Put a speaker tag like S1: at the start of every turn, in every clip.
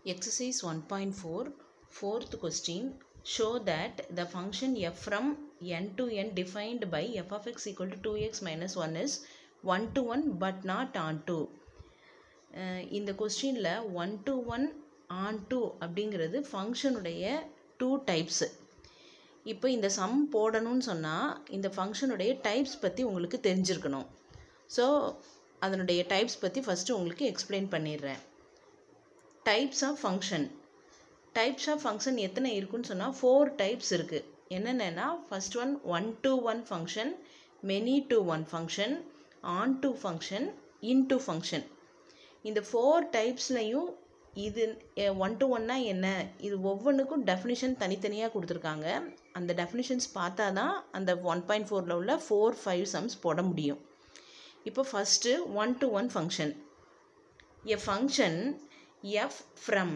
S1: Exercise 1.4, fourth question. Show that the function f from n to n defined by f of x equal to 2x minus 1 is 1 to 1 but not onto. இந்த கொஸ்டினில் 1 to 1 onto அப்படிங்கிறது ஃபங்க்ஷனுடைய 2 types. இப்போ இந்த some போடணும்னு சொன்னால் இந்த ஃபங்க்ஷனுடைய types பற்றி உங்களுக்கு தெரிஞ்சிருக்கணும். ஸோ அதனுடைய டைப்ஸ் பற்றி ஃபஸ்ட்டு உங்களுக்கு எக்ஸ்பிளைன் பண்ணிடுறேன். Types of function. Types of function எத்தனை இருக்குன்னு சொன்னால் 4 டைப்ஸ் இருக்குது. என்னென்னா first one 1 to 1 function, many to 1 function, onto function, into function. இந்த 4 டைப்ஸ்லையும் இது 1 to 1னா என்ன, இது ஒவ்வொன்றுக்கும் டெஃபினிஷன் தனித்தனியாக கொடுத்துருக்காங்க. அந்த டெஃபினிஷன்ஸ் பார்த்தா தான் அந்த 1.4ல் உள்ள 4-5 சம்ஸ் போட முடியும். இப்போ first 1 to 1 function. A function f from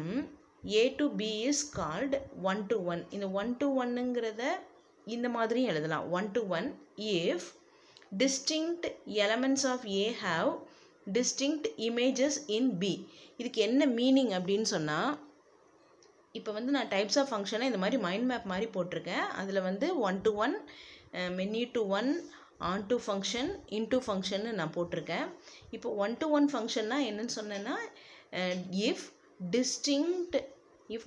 S1: a to b is called 1 to 1. இந்த 1 to 1ங்கிறத இந்த மாதிரி எழுதலாம். 1 to 1 if distinct elements of a have distinct images in b. இதுக்கு என்ன மீனிங் அப்படின்னு சொன்னால், இப்போ வந்து நான் டைப்ஸ் ஆஃப் ஃபங்க்ஷனை இந்த மாதிரி மைண்ட் மேப் மாதிரி போட்டிருக்கேன். அதில் வந்து 1 to 1, many to 1, on to function, in to ஃபங்க்ஷன்னு நான் போட்டிருக்கேன். இப்போ 1 to 1 ஃபங்க்ஷன்னா என்னன்னு சொன்னேன்னா, if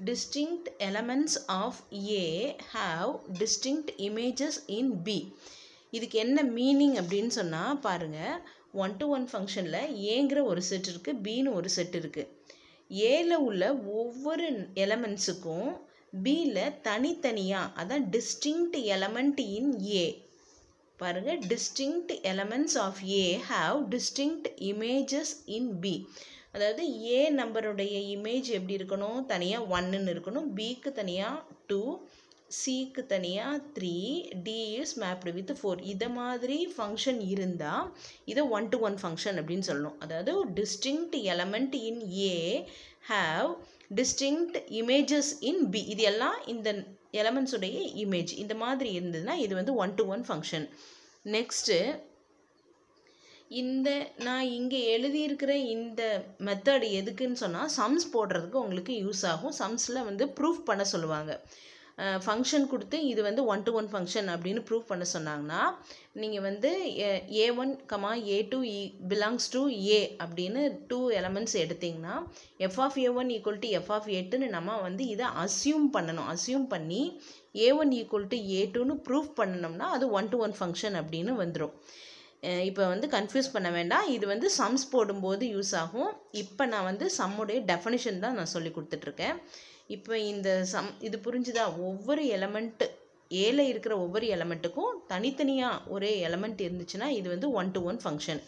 S1: distinct elements of a have distinct images in b. இதுக்கு என்ன மீனிங் அப்படின்னு சொன்னால் பாருங்கள், 1 to 1 ஃபங்க்ஷனில் ஏங்கிற ஒரு செட் இருக்குது, பின்னு ஒரு செட் இருக்குது. ஏல உள்ள ஒவ்வொரு எலமெண்ட்ஸுக்கும் பியில் தனித்தனியாக, அதான் டிஸ்டிங்க்ட் எலமெண்ட் இன் ஏ. பாருங்கள், distinct elements of A have distinct images in B. அதாவது ஏ நம்பருடைய இமேஜ் எப்படி இருக்கணும், தனியாக 1ன்னு இருக்கணும், பிக்கு தனியாக 2, சிக்கு தனியாக 3, டி இஸ் மேப்டு வித் 4. இதை மாதிரி ஃபங்க்ஷன் இருந்தால் இதை 1 to 1 ஃபங்க்ஷன் அப்படின்னு சொல்லணும். அதாவது distinct element in A have distinct images in B. இது எல்லாம் இந்த எலமெண்ட்ஸுடைய இமேஜ் இந்த மாதிரி இருந்ததுன்னா இது வந்து 1 to 1 ஃபங்க்ஷன். நெக்ஸ்ட்டு இந்த நான் இங்கே எழுதியிருக்கிற இந்த மெத்தட் எதுக்குன்னு சொன்னால், சம்ஸ் போடுறதுக்கு உங்களுக்கு யூஸ் ஆகும். சம்ஸில் வந்து ப்ரூஃப் பண்ண சொல்லுவாங்க. ஃபங்க்ஷன் கொடுத்து இது வந்து 1 to 1 ஃபங்க்ஷன் அப்படின்னு ப்ரூஃப் பண்ண சொன்னாங்கன்னா, நீங்கள் வந்து a1, a2 belongs to a அப்படின்னு 2 எலமெண்ட்ஸ் எடுத்திங்கன்னா f of a1 equal to f of a2ன்னு நம்ம வந்து இதை அஸ்யூம் பண்ணணும். அஸ்யூம் பண்ணி a1 ஈக்குவல் டு a2ன்னு ப்ரூஃப் பண்ணணும்னா அது 1 to 1 ஃபங்க்ஷன் அப்படின்னு வந்துடும். இப்போ வந்து கன்ஃபியூஸ் பண்ண வேண்டாம், இது வந்து சம்ஸ் போடும்போது யூஸ் ஆகும். இப்போ நான் வந்து சம்முடைய டெஃபினிஷன் தான் நான் சொல்லி கொடுத்துட்ருக்கேன். இப்போ இந்த இது புரிஞ்சுதா? ஒவ்வொரு எலமெண்ட்டு ஏல இருக்கிற ஒவ்வொரு எலமெண்ட்டுக்கும் தனித்தனியாக ஒரே எலமெண்ட் இருந்துச்சுன்னா இது வந்து 1 to 1 ஃபங்க்ஷன்.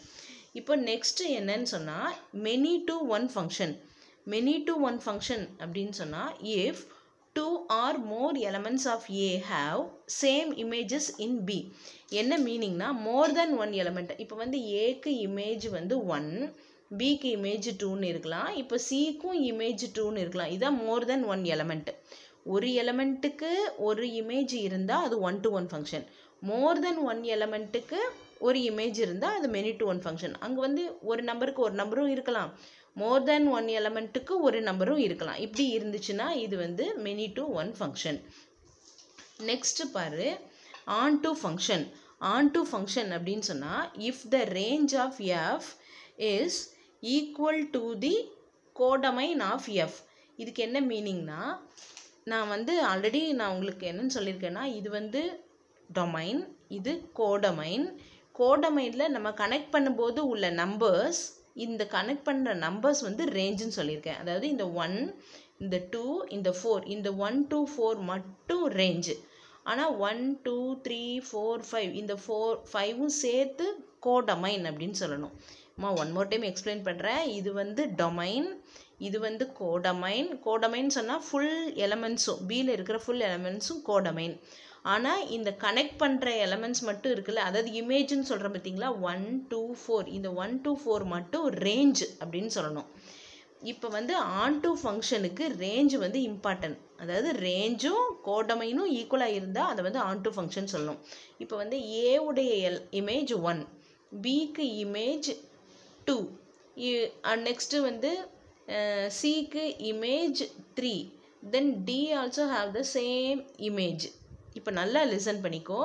S1: இப்போ நெக்ஸ்ட்டு என்னன்னு சொன்னால் many to 1 function. Many to 1 function அப்படின்னு சொன்னால் if 2 or more elements of A have same images in B. என்ன மீனிங்னா, மோர் தென் 1 எலமெண்ட். இப்போ வந்து ஏக்கு இமேஜ் வந்து 1, பிக்கு இமேஜ் 2ன்னு இருக்கலாம், இப்போ சிக்கும் இமேஜ் 2ன்னு இருக்கலாம். இதான் மோர் தென் 1 எலமெண்ட். ஒரு எலமெண்ட்டுக்கு ஒரு இமேஜ் இருந்தால் அது 1 to 1 ஃபங்க்ஷன். மோர் தென் 1 எலமெண்ட்டுக்கு ஒரு இமேஜ் இருந்தால் அது மெனி to 1 ஃபங்க்ஷன். அங்கே வந்து ஒரு நம்பருக்கு ஒரு நம்பரும் இருக்கலாம், மோர் தென் 1 எலமெண்ட்டுக்கு ஒரு நம்பரும் இருக்கலாம். இப்படி இருந்துச்சுன்னா இது வந்து மெனி to 1 ஃபங்க்ஷன். நெக்ஸ்ட்டு பாரு, onto function. Onto function அப்படின்னு சொன்னால் if the range of f is equal to the codomain of f. இதுக்கு என்ன மீனிங்னா, நான் வந்து ஆல்ரெடி நான் உங்களுக்கு என்னன்னு சொல்லியிருக்கேன்னா, இது வந்து டொமைன், இது கோடமைன். கோடமைனில் நம்ம கனெக்ட் பண்ணும்போது உள்ள நம்பர்ஸ், இந்த கனெக்ட் பண்ணுற நம்பர்ஸ் வந்து ரேஞ்சுன்னு சொல்லியிருக்கேன். அதாவது இந்த 1, இந்த 2, இந்த 4, இந்த 1 to 4 மட்டும் ரேஞ்சு. ஆனால் 1 2 3 4 5 இந்த 5ம் சேர்த்து கோடமைன் அப்படின்னு சொல்லணும். ஒன் மோர் டைம் எக்ஸ்பிளைன் பண்ணுறேன். இது வந்து டொமைன், இது வந்து கோடமைன். கோடமைன் சொன்னால் ஃபுல் எலமெண்ட்ஸும், பியில் இருக்கிற ஃபுல் எலமெண்ட்ஸும் கோடமைன். ஆனால் இந்த கனெக்ட் பண்ணுற எலமெண்ட்ஸ் மட்டும் இருக்குல்ல, அதாவது இமேஜ்னு சொல்கிறோம் பார்த்தீங்களா, 1 2 4, இந்த 1 to 4 மட்டும் ரேஞ்ச் அப்படின்னு சொல்லணும். இப்போ வந்து ஆன் டு ஃபங்க்ஷனுக்கு ரேஞ்சு வந்து இம்பார்ட்டன்ட். அதாவது ரேஞ்சும் கோடமைனும் ஈக்குவலாக இருந்தால் அதை வந்து ஆன் டு ஃபங்க்ஷன் சொல்லணும். இப்போ வந்து ஏவுடைய இமேஜ் 1, பிக்கு இமேஜ் 2, நெக்ஸ்ட்டு வந்து Cக்கு image 3, then D also have the same image. இப்போ நல்லா லிசன் பண்ணிக்கோ.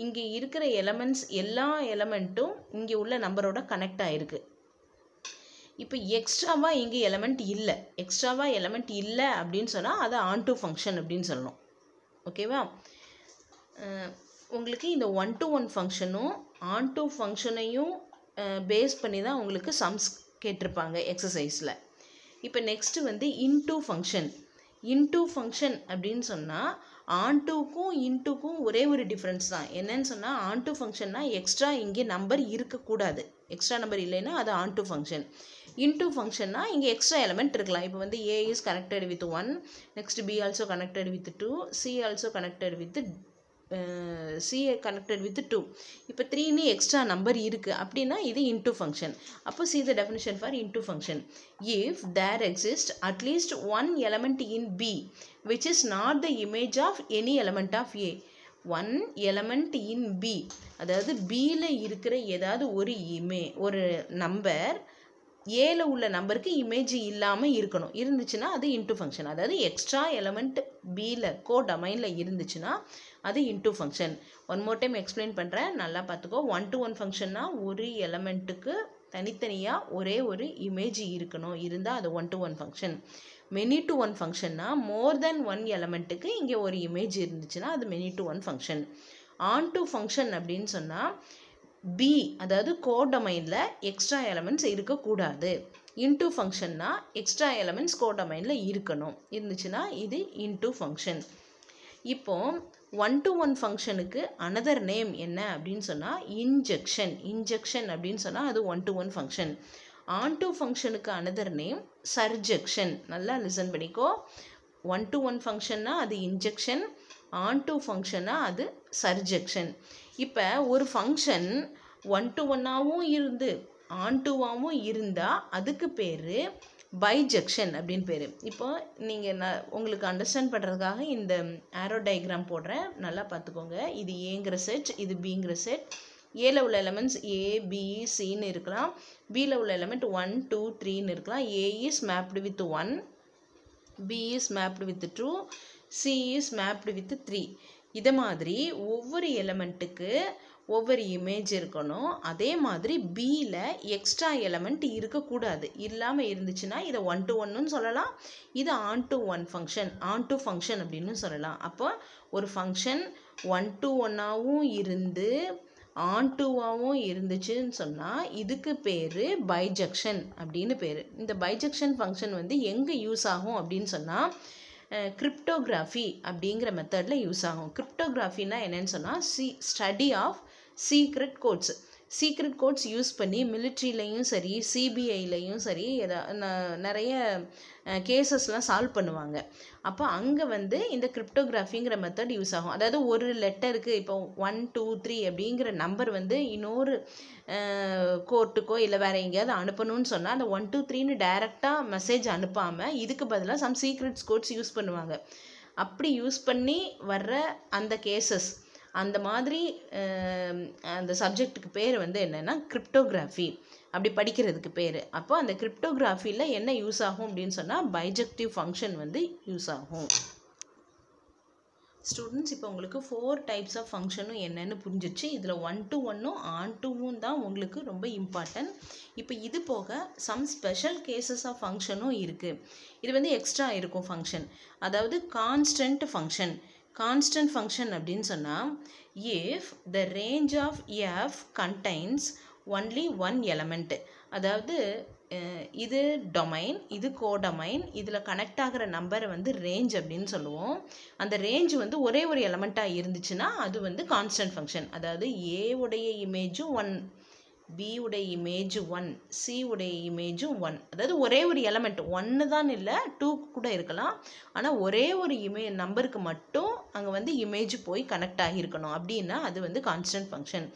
S1: இங்கே இருக்கிற எலமெண்ட்ஸ் எல்லா எலமெண்ட்டும் இங்கே உள்ள நம்பரோட கனெக்ட் ஆகிருக்கு. இப்போ எக்ஸ்ட்ராவாக இங்கே எலமெண்ட் இல்லை அப்படின்னு சொன்னால் அது ஆன்டு ஃபங்க்ஷன் அப்படின்னு சொல்லணும். ஓகேவா? உங்களுக்கு இந்த 1-to-1 ஃபங்க்ஷனும் ஆன்டு ஃபங்க்ஷனையும் பேஸ் பண்ணி தான் உங்களுக்கு சம்ஸ் கேட்டிருப்பாங்க எக்ஸசைஸில். இப்போ நெக்ஸ்ட்டு வந்து இன்டூ ஃபங்க்ஷன் அப்படின்னு சொன்னால் ஆன்டுக்கும் இன்ட்டுக்கும் ஒரே ஒரு டிஃப்ரென்ஸ் தான். என்னன்னு சொன்னால் ஆன்டு ஃபங்க்ஷன்னா எக்ஸ்ட்ரா இங்கே நம்பர் இருக்கக்கூடாது. எக்ஸ்ட்ரா நம்பர் இல்லைன்னா அது ஆன்டு ஃபங்க்ஷன். இன்டூ ஃபங்க்ஷன்னா இங்கே எக்ஸ்ட்ரா எலமெண்ட் இருக்கலாம். இப்போ வந்து A is connected with 1, next B also connected with 2, C also connected with C connected with 2. இப்போ 3ன்னு எக்ஸ்ட்ரா நம்பர் இருக்குது அப்படின்னா இது இன்டூ ஃபங்க்ஷன். அப்போ see the definition for into function. If there exists at least one element in B which is not the image of any element of A. One element in B, அதாவது Bல இருக்கிற ஏதாவது ஒரு number ஏல உள்ள நம்பருக்கு image இல்லாமல் இருக்கணும். இருந்துச்சுன்னா அது இன்டூ ஃபங்க்ஷன். அதாவது எக்ஸ்ட்ரா எலமெண்ட் பியில் கோடமைனில் இருந்துச்சுன்னா அது into function. One more time explain பண்ணுறேன், நல்லா பார்த்துக்கோ. 1-to-1 ஃபங்க்ஷன்னா ஒரு எலமெண்ட்டுக்கு தனித்தனியாக ஒரே ஒரு இமேஜ் இருக்கணும். இருந்தால் அது 1-to-1 ஃபங்க்ஷன். many-to-1 ஃபங்க்ஷன்னா மோர் தென் ஒன் எலமெண்ட்டுக்கு இங்கே ஒரு இமேஜ் இருந்துச்சுன்னா அது many-to-1 ஃபங்க்ஷன். ஆன்டு ஃபங்க்ஷன் அப்படின்னு சொன்னால் பி, அதாவது கோடமைனில் எக்ஸ்ட்ரா எலமெண்ட்ஸ் இருக்கக்கூடாது. இன்டூ ஃபங்க்ஷன்னா எக்ஸ்ட்ரா எலமெண்ட்ஸ் கோடமைனில் இருக்கணும். இருந்துச்சுன்னா இது இன்டூ ஃபங்க்ஷன். இப்போ 1-to-1 ஃபங்க்ஷனுக்கு அனதர் நேம் என்ன அப்படின்னு சொன்னால் இன்ஜெக்ஷன் அப்படின்னு சொன்னால் அது 1-to-1 ஃபங்க்ஷன். ஆன்டூ ஃபங்க்ஷனுக்கு அனதர் நேம் சர்ஜெக்ஷன். நல்லா லிசன் பண்ணிக்கோ. 1-to-1 ஃபங்க்ஷன்னா அது இன்ஜெக்ஷன், ஆன்டூ ஃபங்க்ஷன்னா அது சர்ஜெக்ஷன். இப்போ ஒரு ஃபங்க்ஷன் 1-to-1ஆகவும் இருந்து ஆன்டூவாகவும் இருந்தால் அதுக்கு பேர் பைஜெக்ஷன் அப்படின்னு பேர். இப்போ நீங்கள் உங்களுக்கு அண்டர்ஸ்டாண்ட் பண்ணுறதுக்காக இந்த ஆரோ டயக்ராம் போடுறேன், நல்லா பார்த்துக்கோங்க. இது ஏங்கிற செட், இது பிங்கிற செட். ஏல உள்ள எலமெண்ட்ஸ் A, B, Cன்னு இருக்கலாம். பியில் உள்ள எலமெண்ட் 1, 2, 3ன்னு இருக்கலாம். A is mapped with 1, B is mapped with 2, C is mapped with 3. இதை மாதிரி ஒவ்வொரு எலமெண்ட்டுக்கு ஒவ்வொரு இமேஜ் இருக்கணும். அதே மாதிரி பியில் எக்ஸ்ட்ரா எலமெண்ட் இருக்கக்கூடாது. இல்லாமல் இருந்துச்சுன்னா இதை 1-to-1ன்னு சொல்லலாம். இது ஆன்டு ஃபங்க்ஷன் அப்படின்னு சொல்லலாம். அப்போ ஒரு ஃபங்க்ஷன் 1-to-1ஆகவும் இருந்து ஆன்டூவாகவும் இருந்துச்சுன்னு சொன்னால் இதுக்கு பேர் பைஜெக்ஷன் அப்படின்னு பேர். இந்த பைஜெக்ஷன் ஃபங்க்ஷன் வந்து எங்கே யூஸ் ஆகும் அப்படின்னு சொன்னால் கிரிப்டோகிராஃபி அப்படிங்கிற மெத்தடில் யூஸ் ஆகும். கிரிப்டோகிராஃபின்னா என்னென்னு சொன்னால் study of secret codes use பண்ணி மிலிட்ரிலையும் சரி சிபிஐலையும் சரி நிறைய கேசஸ்லாம் சால்வ் பண்ணுவாங்க. அப்போ அங்கே வந்து இந்த கிரிப்டோகிராஃபிங்கிற மெத்தட் யூஸ் ஆகும். அதாவது ஒரு லெட்டருக்கு இப்போ 1, 2, 3 அப்படிங்கிற நம்பர் வந்து இன்னொரு கோர்ட்டுக்கோ இல்லை வேறு எங்கேயாவது அனுப்பணும்னு சொன்னால் அந்த 1, 2, 3ன்னு டைரெக்டாக மெசேஜ் அனுப்பாமல் இதுக்கு பதிலாக சம் சீக்ரெட் கோட்ஸ் யூஸ் பண்ணுவாங்க. அப்படி யூஸ் பண்ணி வர்ற அந்த கேசஸ் அந்த மாதிரி அந்த சப்ஜெக்ட்டுக்கு பேர் வந்து என்னென்னா கிரிப்டோகிராஃபி, அப்படி படிக்கிறதுக்கு பேர். அப்போ அந்த கிரிப்டோகிராஃபியில் என்ன யூஸ் ஆகும் அப்படின்னு சொன்னால் பைஜெக்டிவ் ஃபங்க்ஷன் வந்து யூஸ் ஆகும். ஸ்டூடெண்ட்ஸ், இப்போ உங்களுக்கு 4 டைப்ஸ் ஆஃப் ஃபங்க்ஷனும் என்னென்னு புரிஞ்சிச்சு. இதில் 1-to-1ம் ஆன்டூவும் தான் உங்களுக்கு ரொம்ப இம்பார்ட்டன்ட். இப்போ இது போக சம் ஸ்பெஷல் கேசஸ் ஆஃப் ஃபங்க்ஷனும் இருக்குது. இது வந்து எக்ஸ்ட்ரா இருக்கும் ஃபங்க்ஷன். அதாவது கான்ஸ்டன்ட் ஃபங்க்ஷன் அப்படின்னு சொன்னால் if the range of f contains only one element, அதாவது இது டொமைன், இது கோடொமைன், இதில் கனெக்ட் ஆகிற நம்பரை வந்து ரேஞ்ச் அப்படின்னு சொல்லுவோம். அந்த ரேஞ்ச் வந்து ஒரே ஒரு எலமெண்ட்டாக இருந்துச்சுன்னா அது வந்து கான்ஸ்டன்ட் ஃபங்க்ஷன். அதாவது ஏ உடைய இமேஜும் 1, பி உடைய இமேஜ் 1, சி உடைய இமேஜும் 1. அதாவது ஒரே ஒரு எலமெண்ட் 1 தான் இல்லை 2 கூட இருக்கலாம். ஆனால் ஒரே ஒரு நம்பருக்கு மட்டும் அங்கே வந்து இமேஜ் போய் கனெக்ட் ஆகியிருக்கணும். அப்படின்னா அது வந்து கான்ஸ்டன்ட் ஃபங்க்ஷன்.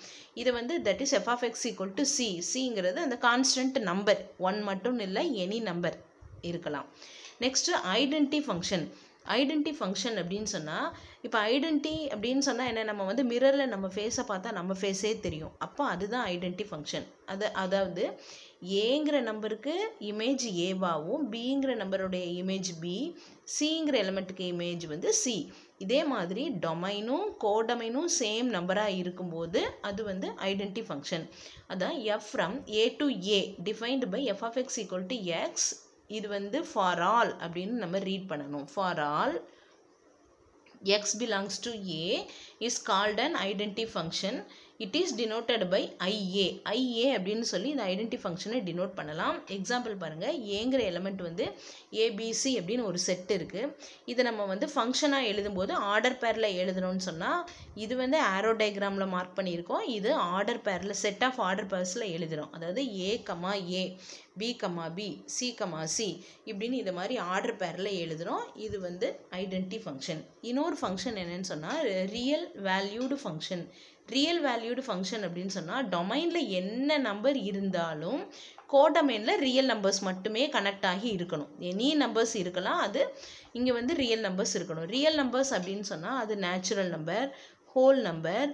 S1: இது வந்து தட் இஸ் f(x) = c. சிங்கிறது அந்த கான்ஸ்டன்ட் நம்பர் 1 மட்டும் இல்லை எனி நம்பர் இருக்கலாம். Next identity function. Identity function அப்படின்னு சொன்னால், இப்போ ஐடென்டி அப்படின்னு சொன்னால் என்ன, நம்ம வந்து மிரரில் நம்ம ஃபேஸை பார்த்தா நம்ம ஃபேஸே தெரியும். அப்போ அதுதான் ஐடென்டி ஃபங்க்ஷன். அதாவது ஏங்கிற நம்பருக்கு இமேஜ் ஏவாகவும், பிங்கிற நம்பருடைய இமேஜ் பி, சிங்கிற எலிமெண்ட்டுக்கு இமேஜ் வந்து சி. இதே மாதிரி டொமைனும் கோடொமைனும் சேம் நம்பராக இருக்கும்போது அது வந்து ஐடென்டி ஃபங்க்ஷன். அதான் f from A to A defined by f of x equal to x. இது வந்து ஃபார் ஆல் அப்படின்னு நம்ம ரீட் பண்ணணும். For all x belongs to A is called an identity function. It is denoted by IA. IA அப்படின்னு சொல்லி இந்த identity ஃபங்க்ஷனை denote பண்ணலாம். எக்ஸாம்பிள் பாருங்கள், ஏங்கிற எலிமெண்ட் வந்து ஏபிசி அப்படின்னு ஒரு செட் இருக்குது. இதை நம்ம வந்து ஃபங்க்ஷனாக எழுதும்போது ஆர்டர் பேரில் எழுதணும்னு சொன்னால் இது வந்து ஆரோ டயக்ராமில் மார்க் பண்ணியிருக்கோம். இது ஆர்டர் பேரில் செட் ஆஃப் ஆர்டர் பேர்ஸில் எழுதுகிறோம். அதாவது A comma A, B comma B, C comma C இப்படின்னு இது மாதிரி ஆர்டர் பேரில் எழுதுகிறோம். இது வந்து ஐடென்டி ஃபங்க்ஷன். இன்னொரு ஃபங்க்ஷன் என்னன்னு சொன்னால் real valued function. Real valued function அப்படின்னு சொன்னால் டொமைனில் என்ன நம்பர் இருந்தாலும் கோடொமைனில் ரியல் நம்பர்ஸ் மட்டுமே கனெக்ட் ஆகி இருக்கணும். எனி நம்பர்ஸ் இருக்கலாம், அது இங்கே வந்து ரியல் நம்பர்ஸ் இருக்கணும். ரியல் நம்பர்ஸ் அப்படின்னு சொன்னால் அது natural number, whole number,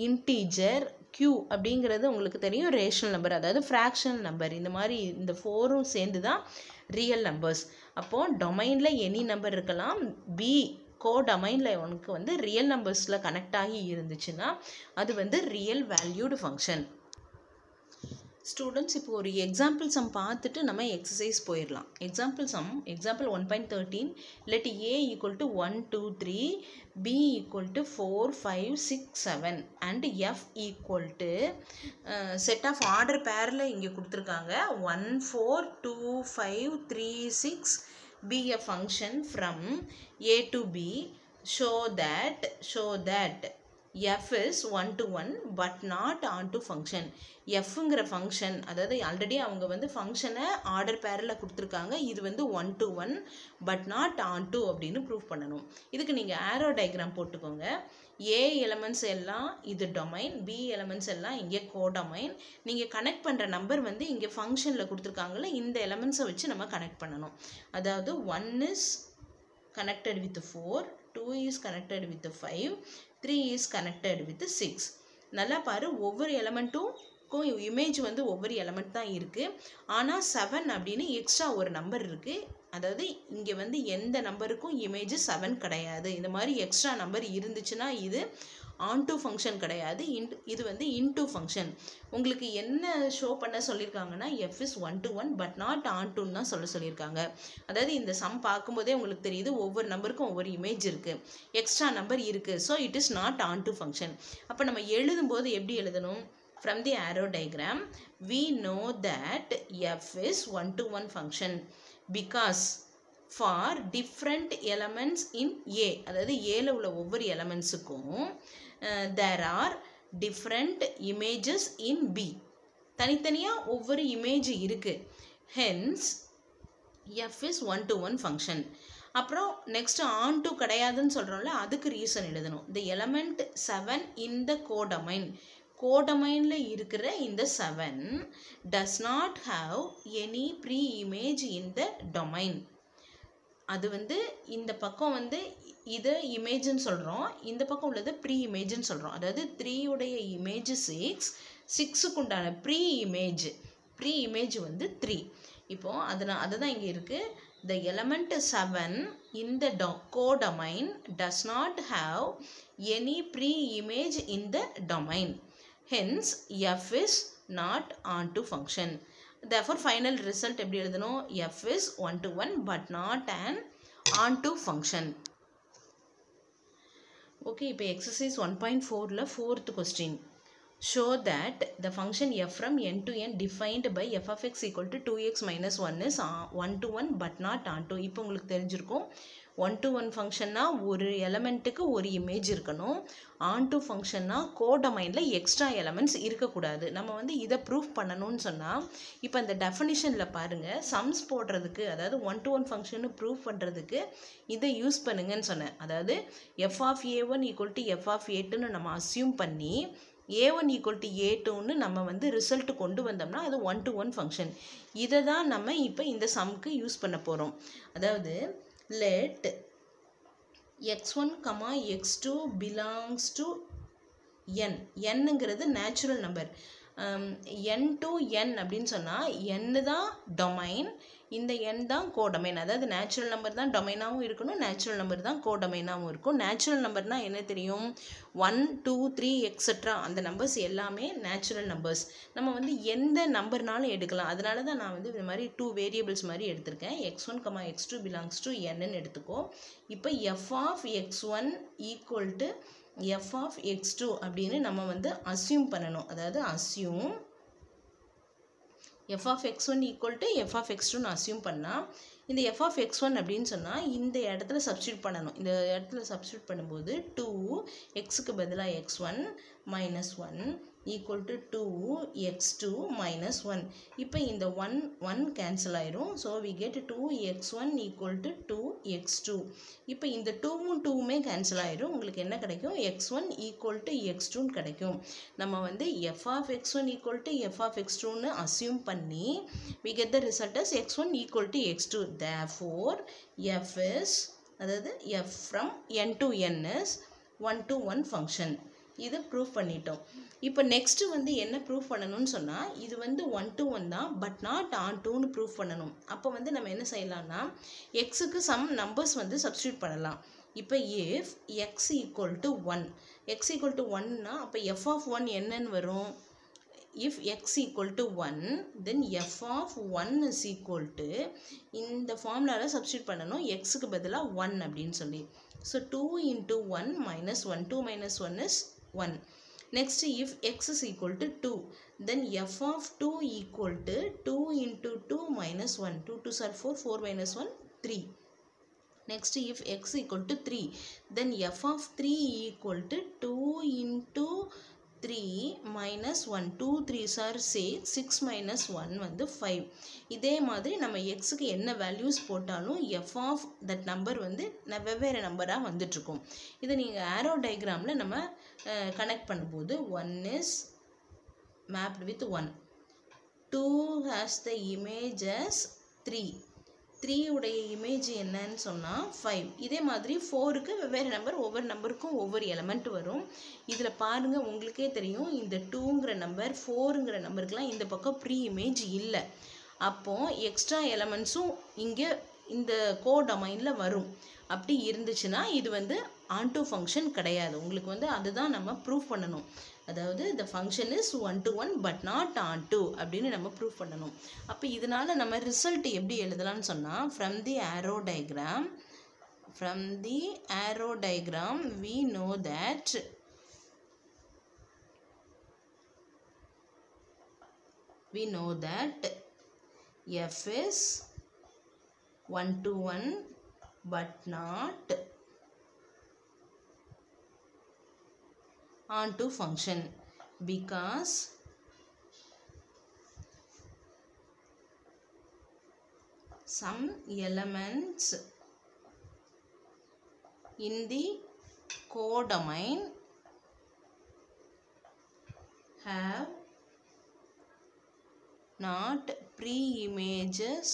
S1: integer, Q அப்படிங்கிறது உங்களுக்கு தெரியும், ரேஷனல் நம்பர் அதாவது ஃப்ராக்ஷனல் நம்பர். இந்த மாதிரி இந்த ஃபோரும் சேர்ந்து தான் ரியல் நம்பர்ஸ். அப்போது டொமைனில் எனி நம்பர் இருக்கலாம். பி கோடொமைனில் உனக்கு வந்து ரியல் நம்பர்ஸில் கனெக்ட் ஆகி இருந்துச்சுன்னா அது வந்து ரியல் வேல்யூடு ஃபங்க்ஷன். ஸ்டூடெண்ட்ஸ், இப்போ ஒரு எக்ஸாம்பிள் சம் பார்த்துட்டு நம்ம எக்ஸசைஸ் போயிடலாம். Example sum, example 1.13, let A equal to 1, 2, 3, B equal to 4, 5, 6, 7 and F equal to set of order pairல இங்கே கொடுத்துருக்காங்க 1, 4, 2, 5, 3, 6. Be a function from A to B. Show that f is 1 to 1 but not onto function. fங்கிற function, அதாவது already அவங்க வந்து ஃபங்க்ஷனை order பேரில் கொடுத்துருக்காங்க. இது வந்து 1 to 1 but not on to அப்படின்னு ப்ரூவ் பண்ணணும். இதுக்கு நீங்கள் ஆரோ டயக்ராம் போட்டுக்கோங்க. ஏ எலமெண்ட்ஸ் எல்லாம் இது டொமைன், பி எலமெண்ட்ஸ் எல்லாம் இங்கே கோடொமைன். நீங்கள் கனெக்ட் பண்ணுற நம்பர் வந்து இங்கே ஃபங்க்ஷனில் கொடுத்துருக்காங்கல்ல, இந்த எலமெண்ட்ஸை வச்சு நம்ம கனெக்ட் பண்ணணும். அதாவது 1 is connected with 4, 2 is connected with 5, 3 is connected with 6. நல்லா பாரு, ஒவ்வொரு எலமெண்ட்டும் இமேஜ் வந்து ஒவ்வொரு எலமெண்ட் தான் இருக்குது. ஆனால் 7 அப்படின்னு எக்ஸ்ட்ரா ஒரு நம்பர் இருக்குது. அதாவது இங்கே வந்து எந்த நம்பருக்கும் இமேஜ் 7 கிடையாது. இந்த மாதிரி எக்ஸ்ட்ரா நம்பர் இருந்துச்சுன்னா இது ஆன்டூ ஃபங்க்ஷன் கிடையாது, இது வந்து இன்டூ ஃபங்க்ஷன். உங்களுக்கு என்ன ஷோ பண்ண சொல்லியிருக்காங்கன்னா F is 1 to 1 but not ஆன்டூன்னு தான் சொல்லியிருக்காங்க. அதாவது இந்த சம் பார்க்கும்போதே உங்களுக்கு தெரியுது ஒவ்வொரு நம்பருக்கும் ஒவ்வொரு இமேஜ் இருக்குது, எக்ஸ்ட்ரா நம்பர் இருக்குது. So it is not onto function. அப்போ நம்ம எழுதும்போது எப்படி எழுதணும்? From the arrow diagram, we know that f is 1 to 1 function because for different elements in A, அதாவது Aல உள்ள ஒவ்வொரு எலமெண்ட்ஸுக்கும் there are different images in B. தனித்தனியாக ஒவ்வொரு இமேஜ் இருக்குது. Hence f is 1 to 1 function. அப்புறம் நெக்ஸ்ட் ஆன் டு கிடையாதுன்னு சொல்கிறோம்ல, அதுக்கு ரீசன் எழுதணும். the element 7 in the codomain, கோடொமைனில் இருக்கிற இந்த 7 does not have any pre-image in the domain. அது வந்து இந்த பக்கம் வந்து இதை இமேஜ்னு சொல்கிறோம், இந்த பக்கம் உள்ளது ப்ரீ இமேஜ்னு சொல்கிறோம். அதாவது 3 உடைய இமேஜ் 6, 6க்கு உண்டான ப்ரீ இமேஜ் வந்து 3. இப்போது அதுதான் இங்கே இருக்குது. The element 7 in the codomain does not have any pre-image in the domain. Hence f is not onto function. Therefore final result எப்படி எழுதணும்? f is 1 to 1 but not an onto function. Okay, இப்போ exercise 1.4ல 4th question. Show that the function f from n to n defined by f of x equal to 2x minus 1 is 1 to 1 but not onto. இப்போ உங்களுக்கு தெரிஞ்சிருக்கும் 1 to 1 ஃபங்க்ஷன்னா ஒரு எலமெண்ட்டுக்கு ஒரு image இருக்கணும். On to ஃபங்க்ஷன்னா கோடொமைனில் extra elements இருக்கக்கூடாது. நம்ம வந்து இதை ப்ரூஃப் பண்ணணும்னு சொன்னால் இப்போ அந்த டெஃபினிஷனில் பாருங்கள், சம்ஸ் போடுறதுக்கு அதாவது 1 to 1 ஃபங்க்ஷன்னு ப்ரூஃப் பண்ணுறதுக்கு இதை யூஸ் பண்ணுங்கன்னு சொன்னேன். அதாவது F of a1 equal to F of a2ன்னு நம்ம அஸ்யூம் பண்ணி a1 ஈக்குவல் டு a2ன்னு நம்ம வந்து ரிசல்ட் கொண்டு வந்தோம்னா அது 1 to 1 ஃபங்க்ஷன். இதை தான் நம்ம இப்போ இந்த சம்க்கு யூஸ் பண்ண போகிறோம். அதாவது let x1, x2 belongs to n. nங்கிறது natural number. n to n அப்படின்னு சொன்னால் n தான் டொமைன், இந்த n தான் கோடொமைன். அதாவது நேச்சுரல் நம்பர் தான் டொமைனாகவும் இருக்கணும், நேச்சுரல் நம்பர் தான் கோடொமைனாகவும் இருக்கும். நேச்சுரல் நம்பர்னால் என்ன தெரியும்? 1, 2, 3 எக்ஸட்ரா அந்த நம்பர்ஸ் எல்லாமே நேச்சுரல் நம்பர்ஸ். நம்ம வந்து எந்த நம்பர்னாலும் எடுக்கலாம். அதனால தான் நான் வந்து இந்த மாதிரி 2 வேரியபிள்ஸ் மாதிரி எடுத்திருக்கேன். x1, x2 belongs to n எடுத்துக்கோ. இப்போ f of x1 equal to f of x2 அப்படின்னு நம்ம வந்து அசியூம் பண்ணணும். அதாவது assume f of x1 equal to f of x2 assume பண்ணால் இந்த f of x1 அப்படின்னு சொன்னால் இந்த இடத்துல சப்ஸ்டியூட் பண்ணணும். இந்த இடத்துல சப்ஸ்டியூட் பண்ணும்போது 2 xக்கு பதிலாக x1 minus 1 equal to 2x2 minus 1. இப்போ இந்த 1 கேன்சல் ஆயிரும். So we get 2x1 equal to 2x2. இப்போ இந்த 2ம் 2மே கேன்சல் ஆயிரும். உங்களுக்கு என்ன கிடைக்கும்? x1 equal to x2 கிடைக்கும். நம்ம வந்து f of x1 equal to f of x2ன்னு அசியூம் பண்ணி we get the result as x1 equal to x2. Therefore f is, அதாவது f from n to n is 1 to 1 function. இது proof பண்ணிட்டோம். இப்போ next வந்து என்ன ப்ரூஃப் பண்ணணும்னு சொன்னால் இது வந்து 1 to 1 தான், பட் நாட் ஆன் டூன்னு ப்ரூஃப் பண்ணணும். அப்போ வந்து நம்ம என்ன செய்யலாம்னா எக்ஸுக்கு சம் நம்பர்ஸ் வந்து சப்ஸ்டியூட் பண்ணலாம். இப்போ if X equal to 1, X equal to 1னா அப்போ எஃப் ஆஃப் 1 என்னன்னு வரும்? if x equal to 1 then f of 1 is equal to இந்த ஃபார்முலால சப்ஸ்டியூட் பண்ணணும் xக்கு பதிலாக 1 அப்படின்னு சொல்லி. So 2 into 1 minus 1, 2 minus 1 is 1. Next, if x is equal to 2 then f of 2 equal to 2 into 2 minus 1, 2 2s are 4, 4 minus 1 3. Next, if x equal to 3 then f of 3 equal to 2 into 3 minus 1, 2 3s are 6, 6 minus 1 வந்து 5. இதே மாதிரி நம்ம xக்கு என்ன values போட்டாலும் f of that number வந்து வெவ்வேறு நம்பராக வந்துட்டுருக்கும். இதை நீங்கள் ஆரோ டயக்ராமில் நம்ம கனெக்ட் பண்ணும்போது 1 is mapped with 1, 2 has the image as 3, 3 உடைய இமேஜ் என்னன்னு சொன்னால் 5. இதே மாதிரி 4க்கு வெவ்வேறு நம்பர், ஒவ்வொரு நம்பருக்கும் ஒவ்வொரு எலமெண்ட் வரும். இதில் பாருங்கள் உங்களுக்கே தெரியும், இந்த 2ங்கிற நம்பர் 4ங்கிற நம்பருக்கெலாம் இந்த பக்கம் ப்ரீ இமேஜ் இல்லை. அப்போது எக்ஸ்ட்ரா எலமெண்ட்ஸும் இங்கே இந்த கோடொமைனில் வரும். அப்படி இருந்துச்சுன்னா இது வந்து ஆன்டூ ஃபங்க்ஷன் கிடையாது. உங்களுக்கு வந்து அதுதான் நம்ம ப்ரூஃப் பண்ணணும். அதாவது the function is 1 to 1 but not onto அப்படின்னு நம்ம ப்ரூஃப் பண்ணணும். அப்போ இதனால நம்ம ரிசல்ட் எப்படி எழுதலாம்னு சொன்னால் from the arrow diagram we know that f is 1 to 1 but not onto function because some elements in the codomain have not pre-images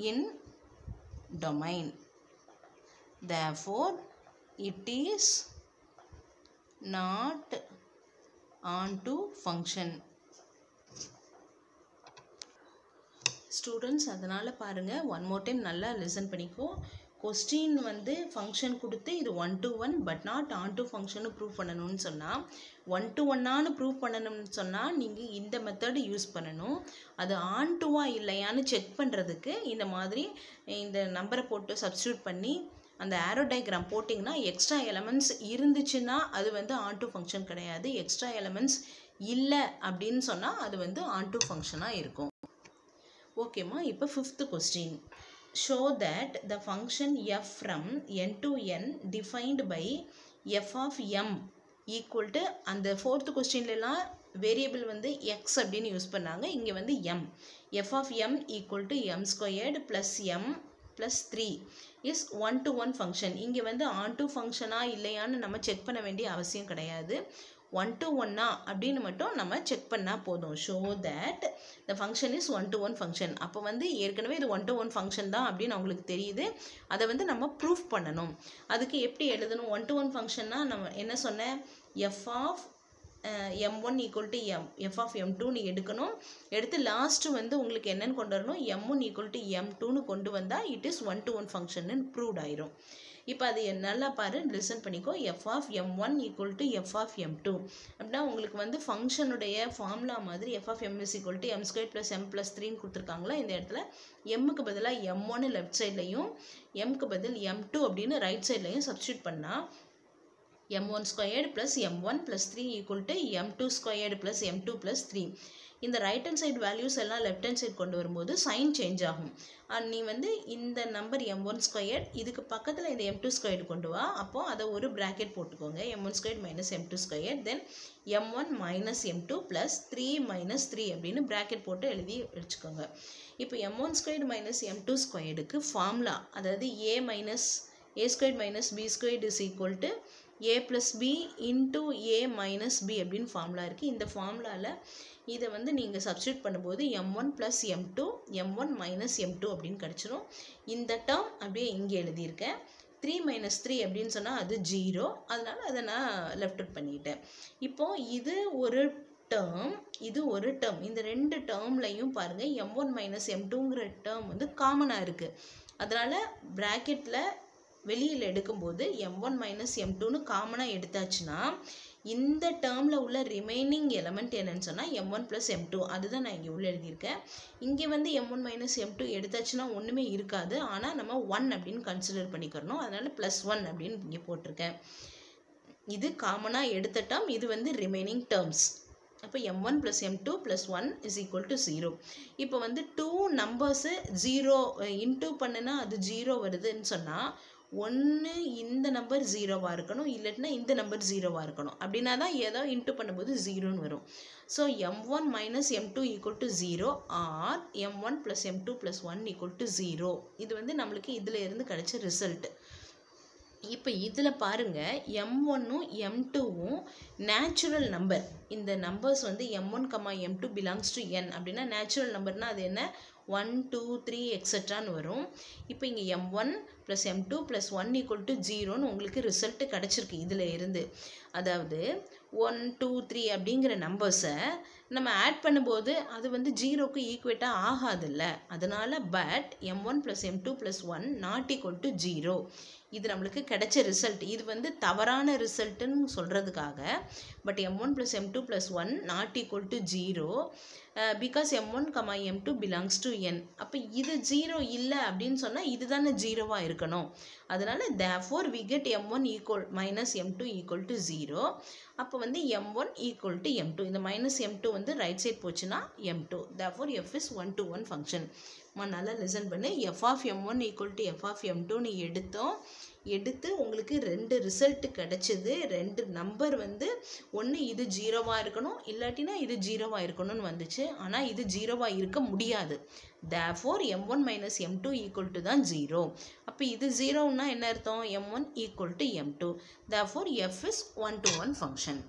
S1: in domain. Therefore it is not onto function. Students அதனால் பாருங்கள், one more time நல்லா listen பண்ணிக்கோ. Question வந்து function கொடுத்து இது 1 to 1 but not on to function prove பண்ணணும்னு சொன்னால் 1 to 1 prove பண்ணணும்னு சொன்னால் நீங்கள் இந்த மெத்தடு யூஸ் பண்ணணும். அது ஆன் டுவா இல்லையான்னு செக் பண்ணுறதுக்கு இந்த மாதிரி இந்த நம்பரை போட்டு சப்ஸ்டியூட் பண்ணி அந்த ஆரோ டயக்ராம் போட்டிங்கன்னா எக்ஸ்ட்ரா எலமெண்ட்ஸ் இருந்துச்சுன்னா அது வந்து ஆன் டு ஃபங்க்ஷன் கிடையாது. எக்ஸ்ட்ரா எலமெண்ட்ஸ் இல்லை அப்படின்னு சொன்னால் அது வந்து ஆன் டு ஃபங்க்ஷனாக இருக்கும். ஓகேம்மா. இப்போ 5th question. Show that the function f from n to n defined by f of m equal to, அந்த 4th கொஸ்டின்லாம் வேரியபிள் வந்து x அப்படின்னு யூஸ் பண்ணாங்க, இங்கே வந்து m. f of m equal to m squared plus m plus 3 is 1 to 1 function. இங்கே வந்து on to ஃபங்க்ஷனாக இல்லையான்னு நம்ம செக் பண்ண வேண்டிய அவசியம் கிடையாது. 1 to 1 அப்படின்னு மட்டும் நம்ம செக் பண்ணால் போதும். Show that the function is 1 to 1 function. அப்போ வந்து ஏற்கனவே இது 1 to 1 ஃபங்க்ஷன் தான் அப்படின்னு அவங்களுக்கு தெரியுது. அதை வந்து நம்ம ப்ரூஃப் பண்ணணும். அதுக்கு எப்படி எழுதணும்? 1 to 1 ஃபங்க்ஷன்னா நம்ம என்ன சொன்னேன்? f of m1 equal to f of m2 நீ எடுக்கணும். எடுத்து லாஸ்ட்டு வந்து உங்களுக்கு என்னன்னு கொண்டு வரணும்? m1 equal to m2ன்னு கொண்டு வந்தால் இட் இஸ் 1 to 1 ஃபங்க்ஷன்னு ப்ரூவ்ட் ஆயிரும். இப்போ அது நல்லா பாரு, லிசன் பண்ணிக்கோ. f of m1 equal to f of m2 அப்படின்னா உங்களுக்கு வந்து ஃபங்க்ஷனுடைய ஃபார்முலா மாதிரி f of m is equal to m squared plus m plus 3ன்னு கொடுத்துருக்காங்களா. இந்த இடத்துல mக்கு பதிலாக m1 லெஃப்ட் சைட்லையும் mக்கு பதில் m2 அப்படின்னு ரைட் சைட்லையும் சப்ஸ்டியூட் பண்ணால் m1 squared plus m1 plus 3 equal to m2 squared plus m2 plus 3. இந்த ரைட் ஹேண்ட் சைடு வேல்யூஸ் எல்லாம் left hand side கொண்டு வரும்போது சைன் சேஞ்ச் ஆகும். நீ வந்து இந்த நம்பர் m1 squared இதுக்கு பக்கத்தில் இந்த m2 squared கொண்டு வா. அப்போது அதை ஒரு ப்ராக்கெட் போட்டுக்கோங்க. m1 squared minus m2 squared then m1 minus m2 plus 3 minus 3 அப்படின்னு ப்ராக்கெட் போட்டு எழுதி வச்சுக்கோங்க. இப்போ m1 squared minus m2 squaredக்கு ஃபார்முலா, அதாவது a squared minus b squared is equal to a plus b into a minus b அப்படின்னு formula இருக்குது. இந்த ஃபார்முலாவில் இதை வந்து நீங்கள் சப்ஸ்டியூட் பண்ணும்போது m1 plus m2 m1 minus m2 அப்படின்னு கிடச்சிரும். இந்த டேர்ம் அப்படியே இங்கே எழுதியிருக்கேன். 3 minus 3 அப்படின்னு சொன்னால் அது 0, அதனால் அதை நான் லெஃப்ட் அவுட் பண்ணிட்டேன். இப்போது இது ஒரு டேர்ம், இது ஒரு டேர்ம். இந்த ரெண்டு டேர்ம்லையும் பாருங்கள் m1 minus m2ங்கிற டேர்ம் வந்து காமனாக இருக்குது. அதனால் ப்ராக்கெட்டில் வெளியில் எடுக்கும்போது m1 minus m2ன்னு காமனாக எடுத்தாச்சுன்னா இந்த டேர்மில் உள்ள ரிமைனிங் எலமெண்ட் என்னன்னு சொன்னால் m1 plus m2. அதுதான் நான் இங்கே உள்ளே எழுதியிருக்கேன். இங்கே வந்து m1 minus m2 எடுத்தாச்சுன்னா ஒன்றுமே இருக்காது. ஆனால் நம்ம 1 அப்படின்னு கன்சிடர் பண்ணிக்கிறணும். அதனால் +1 அப்படின்னு இங்கே போட்டிருக்கேன். இது காமனாக எடுத்த டேர்ம், இது வந்து ரிமைனிங் டேர்ம்ஸ். அப்போ m1 plus m2 plus 1 is equal to 0. இப்போ வந்து 2 நம்பர்ஸு 0 இன்டூ பண்ணுனா அது 0 வருதுன்னு சொன்னால் ஒன்று இந்த நம்பர் 0வாக இருக்கணும், இல்லைன்னா இந்த நம்பர் 0வாக இருக்கணும். அப்படின்னா தான் ஏதோ இன்ட்டு பண்ணும்போது 0ன்னு வரும். So m1 minus m2 equal to 0 or m1 plus m2 plus 1 equal to 0. இது வந்து நம்மளுக்கு இதில் இருந்து கிடைச்ச ரிசல்ட். இப்போ இதில் பாருங்கள் m1ம் m2வும் நேச்சுரல் நம்பர். இந்த நம்பர்ஸ் வந்து m1, m2 belongs to n அப்படின்னா நேச்சுரல் நம்பர்னால் அது என்ன? 1 2 3 எக்ஸெட்ரான்னு வரும். இப்போ இங்கே m1 plus m2 plus 1 equal to 0ன்னு உங்களுக்கு ரிசல்ட்டு கிடச்சிருக்கு இதில் இருந்து. அதாவது 1 2 3 அப்படிங்கிற நம்பர்ஸை நம்ம ஆட் பண்ணும்போது அது வந்து 0க்கு ஈக்குவேட்டாக ஆகாதில்ல. அதனால் but m1 plus m2 plus 1 not equal to 0. இது நம்மளுக்கு கிடைச்ச ரிசல்ட். இது வந்து தவறான ரிசல்ட்டுன்னு சொல்கிறதுக்காக but m1 plus m2 plus 1 not equal to 0 because m1, m2 belongs to n. அப்போ இது 0 இல்லை அப்படின்னு சொன்னால் இது தானே 0வாக இருக்கணும். அதனால் therefore we get m1 equal minus m2 equal to 0. அப்போ வந்து m1 equal to m2. இந்த மைனஸ் m2 வந்து ரைட் சைட் போச்சுன்னா m2. therefore f is 1 to 1 function. நல்லா லிசன் பண்ணு. f of m1 equal to f of m2ன்னு எடுத்து உங்களுக்கு ரெண்டு ரிசல்ட்டு கிடச்சிது. ரெண்டு நம்பர் வந்து ஒன்று இது 0வாக இருக்கணும், இல்லாட்டினா இது 0வாக இருக்கணும்னு வந்துச்சு. ஆனால் இது 0வாக இருக்க முடியாது. therefore m1 minus m2 equal to தான் 0. அப்போ இது 0ன்னா என்ன அர்த்தம்? m1 equal to m2. therefore f is 1 to 1 function.